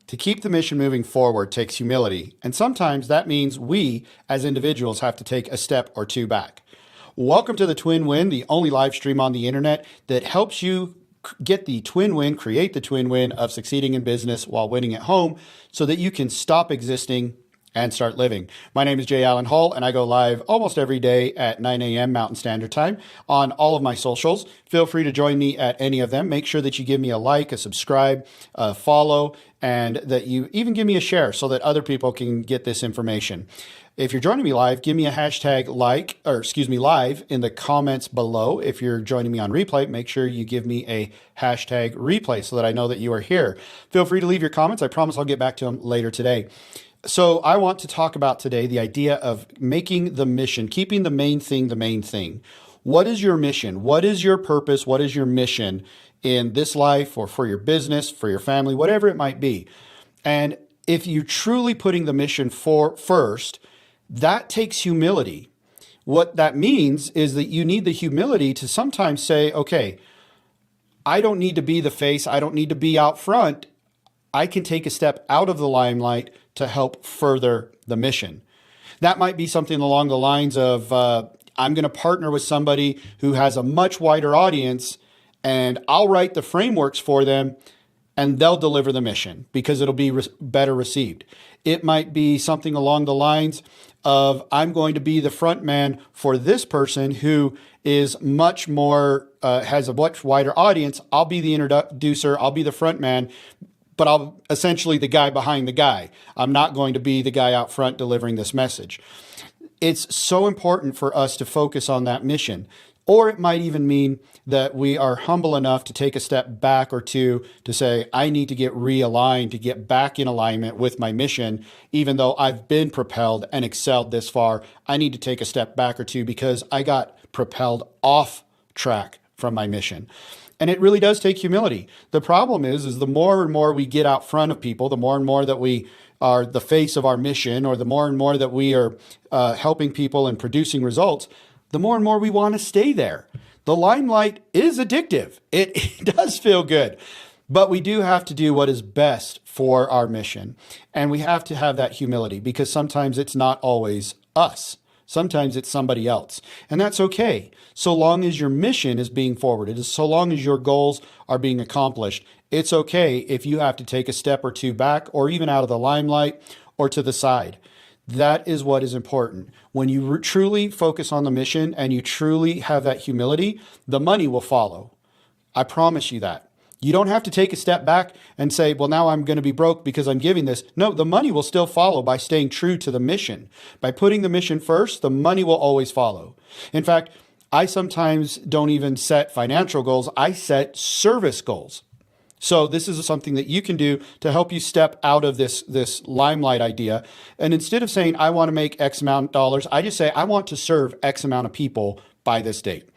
To keep the mission moving forward takes humility, and sometimes that means we, as individuals, have to take a step or two back. Welcome to the Twin Win, the only live stream on the internet that helps you get the twin win, create the twin win of succeeding in business while winning at home so that you can stop existing and start living. My name is Jay Allen Hull, and I go live almost every day at 9 a.m. Mountain Standard Time on all of my socials. Feel free to join me at any of them. Make sure that you give me a like, a subscribe, a follow, and that you even give me a share so that other people can get this information. If you're joining me live, give me a hashtag live in the comments below. If you're joining me on replay, make sure you give me a hashtag replay so that I know that you are here. Feel free to leave your comments. I promise I'll get back to them later today. So I want to talk about today the idea of making the mission, keeping the main thing the main thing. What is your mission? What is your purpose? What is your mission in this life or for your business, for your family, whatever it might be? And if you're truly putting the mission first, that takes humility. What that means is that you need the humility to sometimes say, okay, I don't need to be the face. I don't need to be out front. I can take a step out of the limelight to help further the mission. That might be something along the lines of, I'm going to partner with somebody who has a much wider audience, and I'll write the frameworks for them, and they'll deliver the mission because it'll be better received. It might be something along the lines of, I'm going to be the front man for this person who is much more, has a much wider audience. I'll be the introducer. I'll be the front man, but I'll essentially the guy behind the guy. I'm not going to be the guy out front delivering this message. It's so important for us to focus on that mission. Or it might even mean that we are humble enough to take a step back or two to say, I need to get realigned, to get back in alignment with my mission. Even though I've been propelled and excelled this far, I need to take a step back or two because I got propelled off track from my mission. And it really does take humility. The problem is the more and more we get out front of people, the more and more that we are the face of our mission, or the more and more that we are helping people and producing results, the more and more we want to stay there. The limelight is addictive. It does feel good, but we do have to do what is best for our mission. And we have to have that humility because sometimes it's not always us. Sometimes it's somebody else, and that's okay. So long as your mission is being forwarded, so long as your goals are being accomplished, it's okay if you have to take a step or two back or even out of the limelight or to the side. That is what is important. When you truly focus on the mission and you truly have that humility, the money will follow. I promise you that. You don't have to take a step back and say, well, now I'm going to be broke because I'm giving this. No, the money will still follow by staying true to the mission. By putting the mission first, the money will always follow. In fact, I sometimes don't even set financial goals. I set service goals. So this is something that you can do to help you step out of this limelight idea. And instead of saying, I want to make X amount of dollars, I just say, I want to serve X amount of people by this date.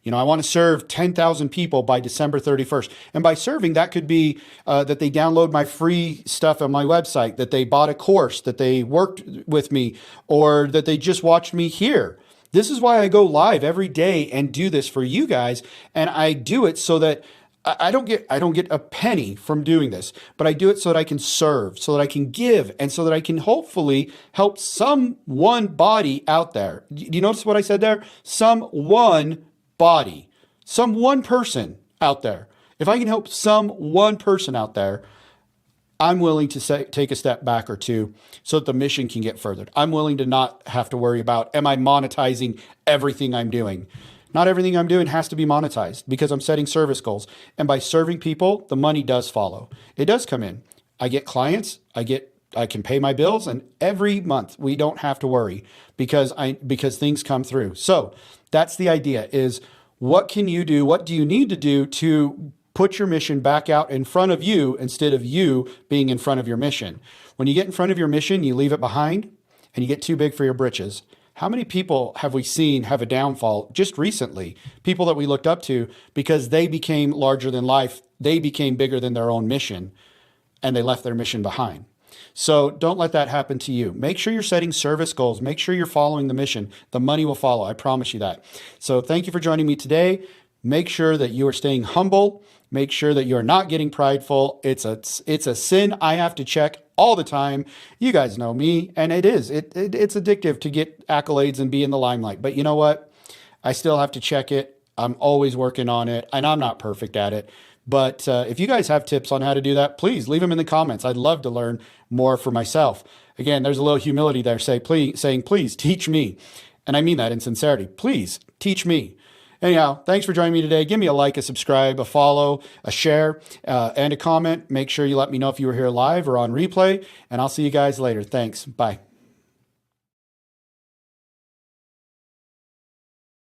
I want to serve 10,000 people by December 31st. And by serving, that could be that they download my free stuff on my website, that they bought a course, that they worked with me, or that they just watched me here. This is why I go live every day and do this for you guys. And I do it so that I don't get a penny from doing this, but I do it so that I can serve, so that I can give, and so that I can hopefully help some one body out there. Do you notice what I said there? Some one body, some one person out there. If I can help some one person out there, I'm willing to take a step back or two so that the mission can get furthered. I'm willing to not have to worry about, am I monetizing everything I'm doing? Not everything I'm doing has to be monetized because I'm setting service goals. And by serving people, the money does follow. It does come in. I get clients, I can pay my bills, and every month we don't have to worry because things come through. So that's the idea is, what can you do? What do you need to do to put your mission back out in front of you instead of you being in front of your mission? When you get in front of your mission, you leave it behind and you get too big for your britches. How many people have we seen have a downfall just recently? People that we looked up to because they became larger than life. They became bigger than their own mission and they left their mission behind. So don't let that happen to you. Make sure you're setting service goals. Make sure you're following the mission. The money will follow. I promise you that. So thank you for joining me today. Make sure that you are staying humble. Make sure that you're not getting prideful. It's a sin I have to check all the time. You guys know me, and it's addictive to get accolades and be in the limelight. But you know what? I still have to check it. I'm always working on it, and I'm not perfect at it. But if you guys have tips on how to do that, please leave them in the comments. I'd love to learn more for myself. Again, there's a little humility there, saying, please teach me. And I mean that in sincerity. Please teach me. Anyhow, thanks for joining me today. Give me a like, a subscribe, a follow, a share, and a comment. Make sure you let me know if you were here live or on replay, and I'll see you guys later. Thanks. Bye.